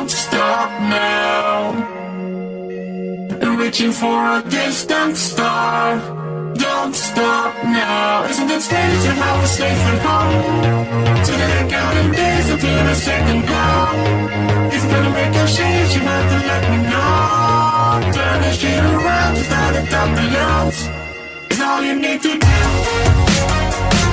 Don't stop now. And reaching for a distant star. Don't stop now. Isn't it strange how we're safe and home? So that I counting days until the second blow. It's gonna make a change, you have to let me know. Turn the shit around, just out of top the lungs. It's all you need to do.